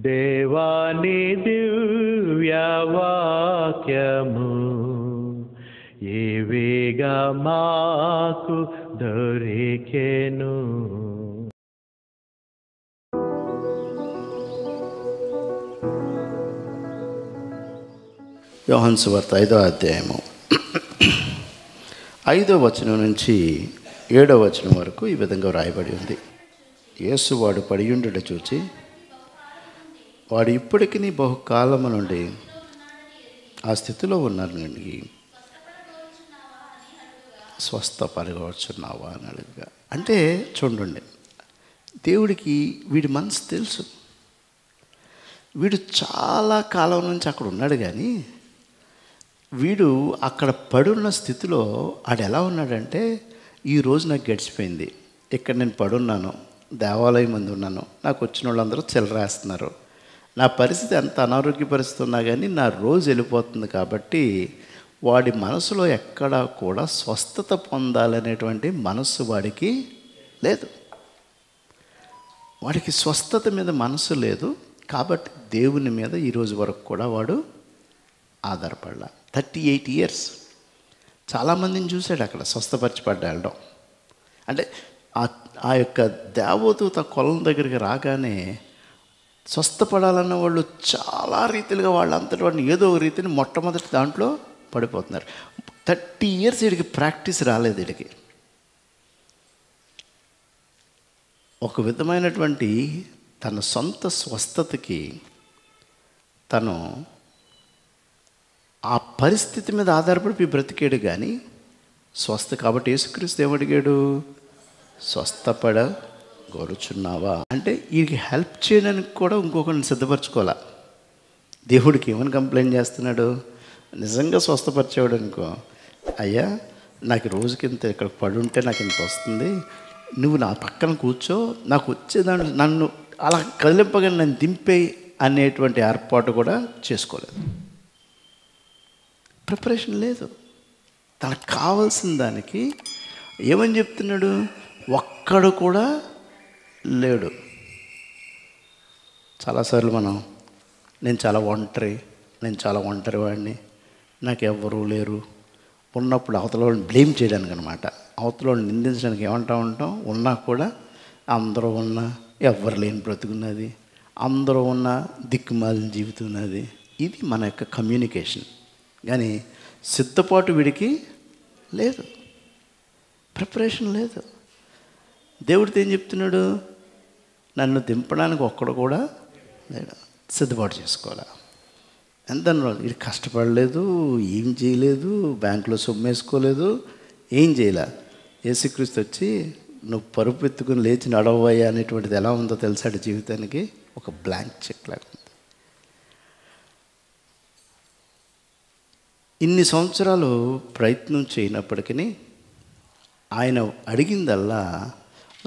దేవాని దివ్యవాక్యము ఏవేగా మాకు దొరికెను. యోహాను సువార్త 5వ అధ్యాయము 5వ వచనం నుంచి 7వ వచనం వరకు ఈ విధంగా వ్రాయబడి ఉంది. యేసు వాడు పడియుండుట చూచి వాడు ఇప్పటికీ బహుకాలము నుండి ఆ స్థితిలో ఉన్నానికి స్వస్థపరగవచ్చున్నావా అని అడుగుగా. అంటే చూడండి, దేవుడికి వీడి మనసు తెలుసు. వీడు చాలా కాలం నుంచి అక్కడ ఉన్నాడు, కానీ వీడు అక్కడ పడున్న స్థితిలో ఆడు ఎలా ఉన్నాడంటే, ఈరోజు నాకు గడిచిపోయింది, ఇక్కడ నేను పడున్నాను, దేవాలయం ముందు ఉన్నాను, నాకు వచ్చిన వాళ్ళందరూ చిల్లరేస్తున్నారు, నా పరిస్థితి ఎంత అనారోగ్య పరిస్థితి ఉన్నా కానీ నా రోజు వెళ్ళిపోతుంది. కాబట్టి వాడి మనసులో ఎక్కడా కూడా స్వస్థత పొందాలనేటువంటి మనస్సు వాడికి లేదు. వాడికి స్వస్థత మీద మనసు లేదు. కాబట్టి దేవుని మీద ఈరోజు వరకు కూడా వాడు ఆధారపడలా. 38 years చాలామందిని చూశాడు అక్కడ స్వస్థపరచబడ్డ వెళ్ళడం. అంటే ఆ యొక్క దేవదూత కొలం దగ్గరికి రాగానే స్వస్థపడాలన్న వాళ్ళు చాలా రీతిలుగా వాళ్ళంతటి వాడిని ఏదో ఒక రీతిని మొట్టమొదటి దాంట్లో పడిపోతున్నారు. 30 years వీడికి ప్రాక్టీస్ రాలేదు. వీడికి ఒక విధమైనటువంటి తన సొంత స్వస్థతకి తను ఆ పరిస్థితి మీద ఆధారపడి బ్రతికాడు. కానీ స్వస్థ కాబట్టి యేసుక్రీస్తు ఏమడిగాడు? స్వస్థపడ కోరుచున్నావా అంటే వీడికి హెల్ప్ చేయడానికి కూడా ఇంకొకరిని సిద్ధపరచుకోవాలా. దేవుడికి ఏమని కంప్లైంట్ చేస్తున్నాడు? నిజంగా స్వస్థపరిచేవాడు అనుకో, అయ్యా నాకు రోజుకి ఇంత ఇక్కడ పడుంటే నాకు ఇంత వస్తుంది, నువ్వు నా పక్కన కూర్చో, నాకు వచ్చేదాన్ని నన్ను అలా కదిలింపగా నన్ను దింపేయి అనేటువంటి ఏర్పాటు కూడా చేసుకోలేదు. ప్రిపరేషన్ లేదు. తనకు కావాల్సిన దానికి ఏమని చెప్తున్నాడు? ఒక్కడు కూడా లేడు. చాలాసార్లు నేను చాలా ఒంటరి వాడిని, నాకు ఎవ్వరూ లేరు ఉన్నప్పుడు అవతల వాళ్ళని బ్లేమ్ చేయడానికి అనమాట, అవతల వాళ్ళని నిందించడానికి ఏమంటా ఉంటాం? ఉన్నా కూడా అందరూ ఉన్నా ఎవ్వరు లేని బ్రతుకున్నది, అందరూ ఉన్నా దిక్కుమాలిన జీవితం ఉన్నది. ఇది మన యొక్క కమ్యూనికేషన్. కానీ సిద్ధపాటు వీడికి లేదు, ప్రిపరేషన్ లేదు. దేవుడితో ఏం చెప్తున్నాడు? నన్ను దింపడానికి ఒక్కడు కూడా లేడు, సిద్ధపాటు చేసుకోవాలా. ఎంత ఇది కష్టపడలేదు, ఏం చేయలేదు, బ్యాంకులో సొమ్మేసుకోలేదు, ఏం చేయలే. యేసుక్రీస్తు వచ్చి నువ్వు పరుపు ఎత్తుకుని లేచి నడవయ్యా అనేటువంటిది ఎలా ఉందో తెలిసాడు జీవితానికి? ఒక బ్లాంక్ చెక్ లాగా ఉంది. ఇన్ని సంవత్సరాలు ప్రయత్నం చేయనప్పటికీ ఆయన అడిగిందల్లా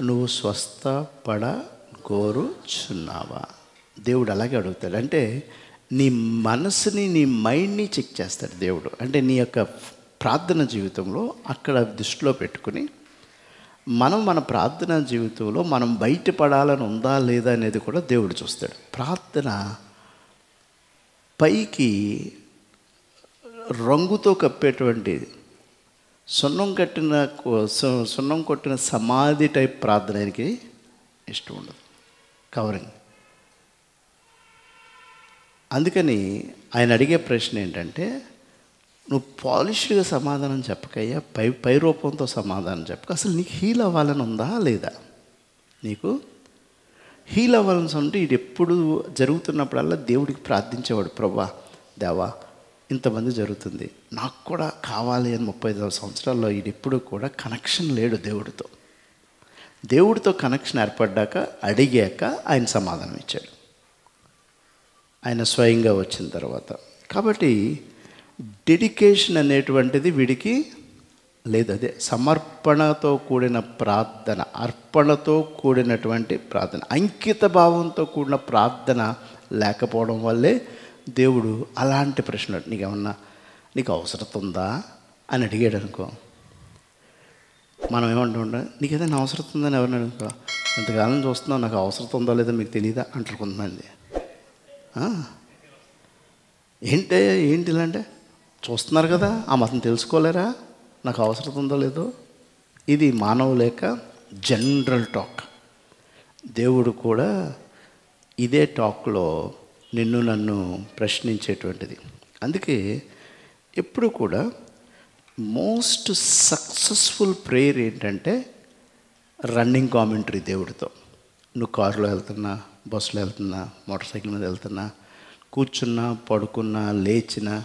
నువ్వు స్వస్థపడ కోరుచున్నావా. దేవుడు అలాగే అడుగుతాడు. అంటే నీ మనసుని, నీ మైండ్ని చెక్ చేస్తాడు దేవుడు. అంటే నీ యొక్క ప్రార్థన జీవితంలో అక్కడ దృష్టిలో పెట్టుకుని మన ప్రార్థన జీవితంలో మనం బయటపడాలని ఉందా లేదా అనేది కూడా దేవుడు చూస్తాడు. ప్రార్థన పైకి రంగుతో కప్పేటువంటి సున్నం కొట్టిన సమాధి టైప్ ప్రార్థన ఆయనకి ఇష్టం ఉండదు, కవరింగ్. అందుకని ఆయన అడిగే ప్రశ్న ఏంటంటే, నువ్వు పాలిష్డ్గా సమాధానం చెప్పకయ్యా, పై రూపంతో సమాధానం చెప్పక, అసలు నీకు హీల్ అవ్వాలని ఉందా లేదా? నీకు హీల్ అవ్వాలని ఉంటే ఇది ఎప్పుడు జరుగుతున్నప్పుడల్లా దేవుడికి ప్రార్థించేవాడు, ప్రభా దేవా ఇంతమంది జరుగుతుంది, నాకు కూడా కావాలి అని. 35 సంవత్సరాల్లో ఇది ఎప్పుడు కూడా కనెక్షన్ లేడు దేవుడితో కనెక్షన్ ఏర్పడ్డాక, అడిగాక ఆయన సమాధానం ఇచ్చాడు, ఆయన స్వయంగా వచ్చిన తర్వాత. కాబట్టి డెడికేషన్ అనేటువంటిది వీడికి లేదు. అదే సమర్పణతో కూడిన ప్రార్థన, అర్పణతో కూడినటువంటి ప్రార్థన, అంకిత భావంతో కూడిన ప్రార్థన లేకపోవడం వల్లే దేవుడు అలాంటి ప్రశ్న, నీకు అవసరం ఉందా అని అడిగాడు అనుకో, మనం ఏమంటుంటాం? నీకు ఏదైనా అవసరం ఉందని ఎవరిని అనుకో, ఇంతకాలం చూస్తున్నావు, నాకు అవసరం ఉందో లేదో మీకు తెలియదా అంటారు కొంతమంది. ఆ? ఏంటి ఇలా అంటే, చూస్తున్నారు కదా, ఆ మతం తెలుసుకోలేరా, నాకు అవసరం ఉందో లేదో. ఇది మానవ లేక జనరల్ టాక్. దేవుడు కూడా ఇదే టాక్లో నిన్ను నన్ను ప్రశ్నించేటువంటిది. అందుకే ఎప్పుడు కూడా మోస్ట్ సక్సెస్ఫుల్ ప్రేయర్ ఏంటంటే రన్నింగ్ కామెంటరీ దేవుడితో. నువ్వు కారులో వెళ్తున్నా, బస్సులో వెళ్తున్నా, మోటార్ సైకిల్ మీద వెళ్తున్నా, కూర్చున్నా, పడుకున్నా, లేచినా,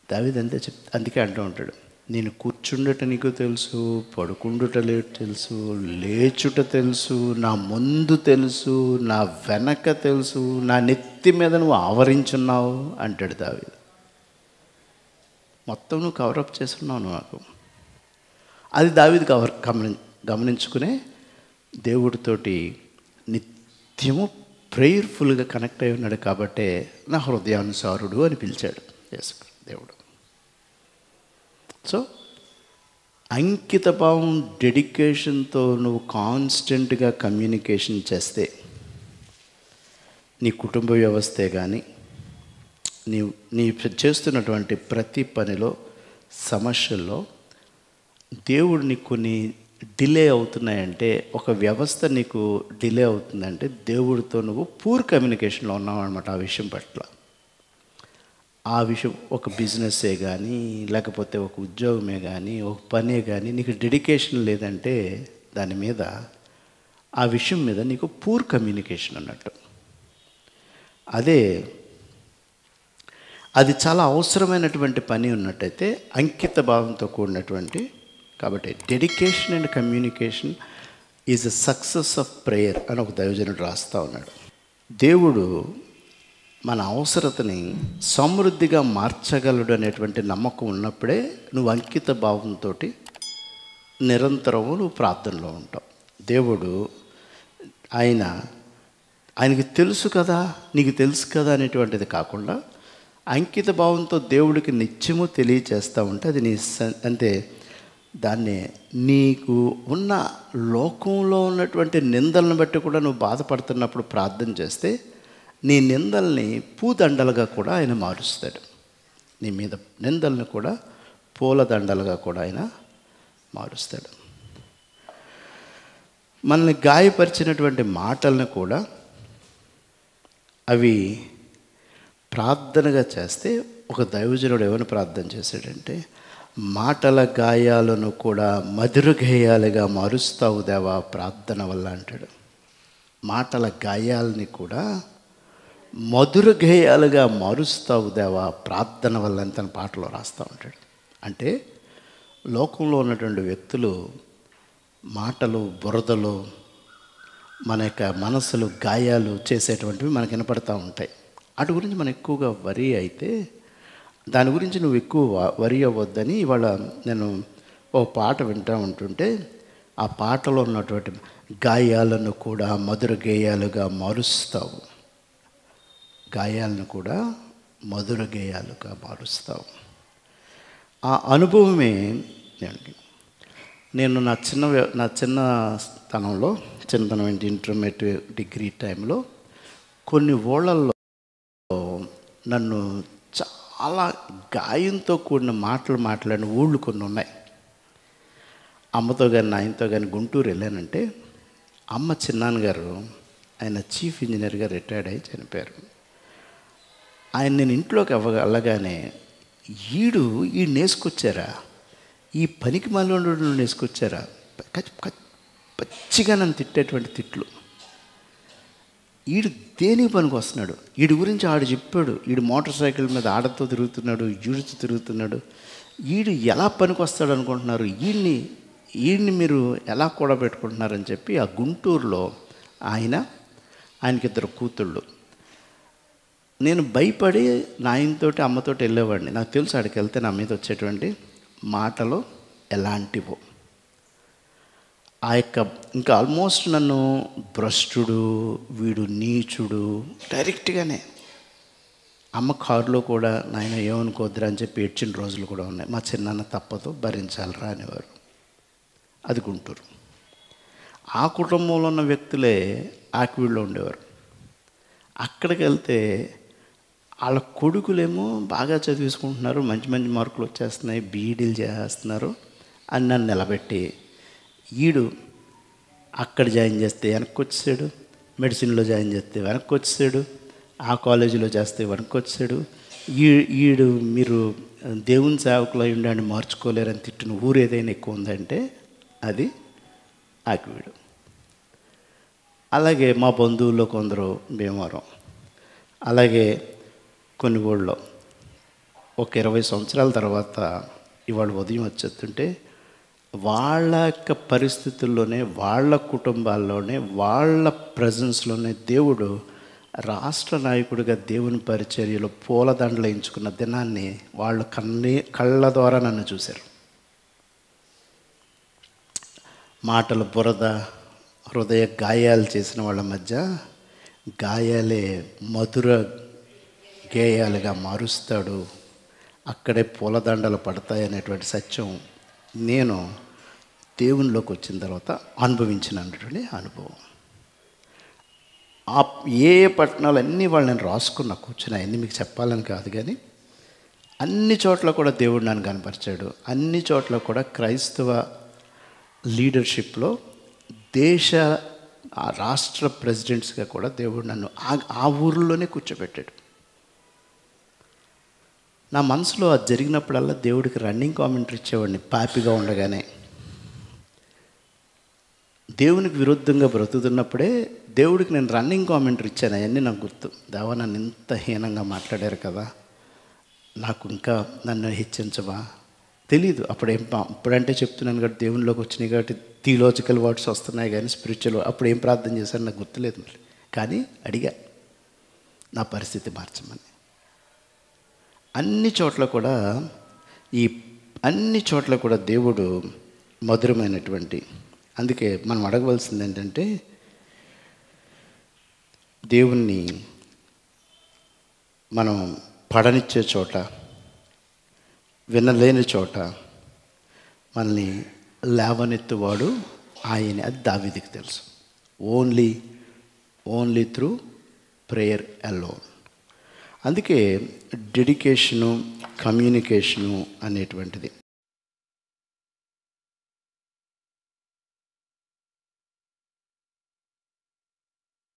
దావీదు అంతే అందుకే అంటూ ఉంటాడు, నేను కూర్చుండట నీకు తెలుసు, పడుకుండుట తెలుసు, లేచుట తెలుసు, నా ముందు తెలుసు, నా వెనక తెలుసు, నా నెత్తి మీద నువ్వు ఆవరించున్నావు అంటాడు దావీదు. మొత్తం నువ్వు కవరప్ చేస్తున్నావు నాకు. అది దావీదు గమనించుకునే దేవుడితోటి నిత్యము ప్రేయర్ఫుల్గా కనెక్ట్ అయి ఉన్నాడు. కాబట్టే నా హృదయానుసారుడు అని పిలిచాడు దేవుడు. సో అంకిత భావం, డెడికేషన్తో నువ్వు కాన్స్టెంట్గా కమ్యూనికేషన్ చేస్తే నీ కుటుంబ వ్యవస్థే కానీ నీ చేస్తున్నటువంటి ప్రతి పనిలో, సమస్యల్లో దేవుడు నీకు కొన్ని డిలే అవుతున్నాయంటే, ఒక వ్యవస్థ నీకు డిలే అవుతుందంటే దేవుడితో నువ్వు పూర్ కమ్యూనికేషన్లో ఉన్నావు అనమాట. ఆ విషయం పట్ల, ఆ విషయం ఒక బిజినెస్సే కానీ, లేకపోతే ఒక ఉద్యోగమే కానీ, ఒక పనే కానీ, నీకు డెడికేషన్ లేదంటే దాని మీద, ఆ విషయం మీద నీకు పూర్ కమ్యూనికేషన్ అన్నట్టు. అది చాలా అవసరమైనటువంటి పని ఉన్నట్టయితే అంకిత భావంతో కూడినటువంటి. కాబట్టి dedication and communication is a success of prayer అని ఒక దైవజనుడు రాస్తూ ఉన్నాడు. దేవుడు మన అవసరతని సమృద్ధిగా మార్చగలడు అనేటువంటి నమ్మకం ఉన్నప్పుడే నువ్వు అంకిత భావంతో నిరంతరము నువ్వు ప్రార్థనలో ఉంటావు. దేవుడు ఆయనకి తెలుసు కదా, నీకు తెలుసు కదా అనేటువంటిది కాకుండా అంకిత భావంతో దేవుడికి నిత్యము తెలియచేస్తూ ఉంటే అది అంటే దాన్ని నీకు ఉన్న లోకంలో ఉన్నటువంటి నిందలను బట్టి కూడా నువ్వు బాధపడుతున్నప్పుడు ప్రార్థన చేస్తే నీ నిందల్ని పూదండలుగా కూడా ఆయన మారుస్తాడు. నీ మీద నిందల్ని కూడా పూలదండలుగా కూడా ఆయన మారుస్తాడు. మనల్ని గాయపరిచినటువంటి మాటలను కూడా అవి ప్రార్థనగా చేస్తే, ఒక దైవజనుడు ఏమని ప్రార్థన చేశాడంటే, మాటల గాయాలను కూడా మధుర గేయాలుగా మారుస్తావు దేవా ప్రార్థన వల్ల అంటాడు. మాటల గాయాలని కూడా మధుర గేయాలుగా మారుస్తావు దేవా ప్రార్థన వల్ల అని తన పాటలో రాస్తూ ఉంటాడు. అంటే లోకంలో ఉన్నటువంటి వ్యక్తులు మాటలు, బురదలు, మన యొక్క మనసులు గాయాలు చేసేటువంటివి మనకు వినపడతా ఉంటాయి. వాటి గురించి మనం ఎక్కువగా వరి అయితే, దాని గురించి నువ్వు ఎక్కువ వరి అవ్వద్దని ఇవాళ నేను ఒక పాట వింటూ ఉంటుంటే, ఆ పాటలో ఉన్నటువంటి గాయాలను కూడా మధుర గేయాలుగా మారుస్తావు, గాయాలను కూడా మధుర గేయాలుగా మారుస్తావు. ఆ అనుభవమే నేను నా చిన్నతనం ఏంటి, ఇంటర్మీడియట్ డిగ్రీ టైంలో కొన్ని ఊళ్ళల్లో నన్ను చాలా గాయంతో కూడిన మాటలు మాట్లాడిన ఊళ్ళు కొన్ని ఉన్నాయి. అమ్మతో కానీ నాయనతో కానీ గుంటూరు వెళ్ళానంటే, అమ్మ చిన్నాన్నగారు ఆయన చీఫ్ ఇంజనీర్గా రిటైర్డ్ అయ్యి చనిపోయారు. ఆయన నేను ఇంట్లోకి వెళ్ళగానే ఈ నేసుకొచ్చారా, ఈ పనికి మళ్ళీ నేసుకొచ్చారా, పచ్చిగా నన్ను తిట్టేటువంటి తిట్లు. ఈడు దేనికి పనికి వస్తున్నాడు, వీడి గురించి ఆడు చెప్పాడు, వీడు మోటార్ సైకిల్ మీద ఆడతో తిరుగుతున్నాడు, ఈడుతో తిరుగుతున్నాడు, వీడు ఎలా పనికి వస్తాడు అనుకుంటున్నారు, వీడిని మీరు ఎలా కూడబెట్టుకుంటున్నారని చెప్పి ఆ గుంటూరులో ఆయనకి 2 కూతుళ్ళు. నేను భయపడి నాయనతోటి అమ్మతోటి వెళ్ళేవాడిని. నాకు తెలుసు ఆడికి వెళ్తే నా మీద వచ్చేటువంటి మాటలు ఎలాంటివో. ఆ యొక్క ఇంకా ఆల్మోస్ట్ నన్ను భ్రష్టుడు, వీడు నీచుడు డైరెక్ట్గానే. అమ్మ కారులో కూడా నాయన ఏమనుకోద్దురా అని చెప్పి ఏడ్చిన రోజులు కూడా ఉన్నాయి. మా చిన్నాన్న తప్పదు భరించాలిరా అనేవారు. అది గుంటూరు. ఆ కుటుంబంలో ఉన్న వ్యక్తులే ఆక్వీడ్లో ఉండేవారు. అక్కడికి వెళ్తే వాళ్ళ కొడుకులేమో బాగా చదివించుకుంటున్నారు, మంచి మంచి మార్కులు వచ్చేస్తున్నాయి, బీఈడీలు చేస్తున్నారు అని నన్ను నిలబెట్టి, ఈడు అక్కడ జాయిన్ చేస్తే వెనక్కి వచ్చేసాడు, మెడిసిన్లో జాయిన్ చేస్తే వెనక్కి వచ్చేసాడు, ఆ కాలేజీలో చేస్తే వెనక్కి వచ్చాడు. ఈడు మీరు దేవుని సేవకులు ఉండి మార్చుకోలేరని తిట్టిన ఊరు ఏదైనా ఎక్కువ ఉందంటే అది ఆకివీడు. అలాగే మా బంధువుల్లో కొందరు భీమవరం, అలాగే కొన్ని ఊళ్ళో ఒక 20 సంవత్సరాల తర్వాత ఇవాళ ఉదయం వచ్చేస్తుంటే వాళ్ళ యొక్క పరిస్థితుల్లోనే, వాళ్ళ కుటుంబాల్లోనే, వాళ్ళ ప్రజెన్స్లోనే దేవుడు రాష్ట్ర నాయకుడిగా దేవుని పరిచర్యలో పూలదండలు ఎంచుకున్న దినాన్ని వాళ్ళు కళ్ళ ద్వారా నన్ను చూశారు. మాటలు బురద, హృదయ గాయాలు చేసిన వాళ్ళ మధ్య గాయాలే మధుర గేయాలుగా మారుస్తాడు, అక్కడే పూలదండలు పడతాయి అనేటువంటి సత్యం నేను దేవునిలోకి వచ్చిన తర్వాత అనుభవించినటువంటి అనుభవం. ఏ పట్టణాలు అన్నీ వాళ్ళు నేను రాసుకున్నా, కూర్చున్నా, అన్నీ మీకు చెప్పాలని కాదు, కానీ అన్ని చోట్ల కూడా దేవుడు నన్ను కనపరిచాడు. అన్ని చోట్ల కూడా క్రైస్తవ లీడర్షిప్లో రాష్ట్ర ప్రెసిడెంట్స్గా కూడా దేవుడు నన్ను ఆ ఊరిలోనే కూర్చోబెట్టాడు. నా మనసులో అది జరిగినప్పుడల్లా దేవుడికి రన్నింగ్ కామెంటరీ ఇచ్చేవాడిని. పాపిగా ఉండగానే దేవునికి విరుద్ధంగా బ్రతుకుతున్నప్పుడే దేవుడికి నేను రన్నింగ్ కామెంటరీ ఇచ్చాను. అవన్నీ నాకు గుర్తు. దేవా, నన్ను ఇంత హీనంగా మాట్లాడారు కదా, నాకు ఇంకా నన్ను హెచ్చించవా, తెలీదు ఇప్పుడంటే చెప్తున్నాను కాబట్టి దేవునిలోకి వచ్చినాయి కాబట్టి థియలాజికల్ వర్డ్స్ వస్తున్నాయి, కానీ స్పిరిచువల్ అప్పుడు ఏం ప్రార్థన చేశాను నాకు గుర్తులేదు. మరి కానీ అడిగా నా పరిస్థితి మార్చమని. అన్ని చోట్ల కూడా దేవుడు మధురమైనటువంటి, అందుకే మనం అడగవలసింది ఏంటంటే దేవుణ్ణి మనం పడనిచ్చే చోట, వినలేని చోట మనల్ని లేవనెత్తువాడు ఆయనే. అది దావీదుకి తెలుసు. Only through prayer alone. అందుకే డెడికేషను, కమ్యూనికేషను అనేటువంటిది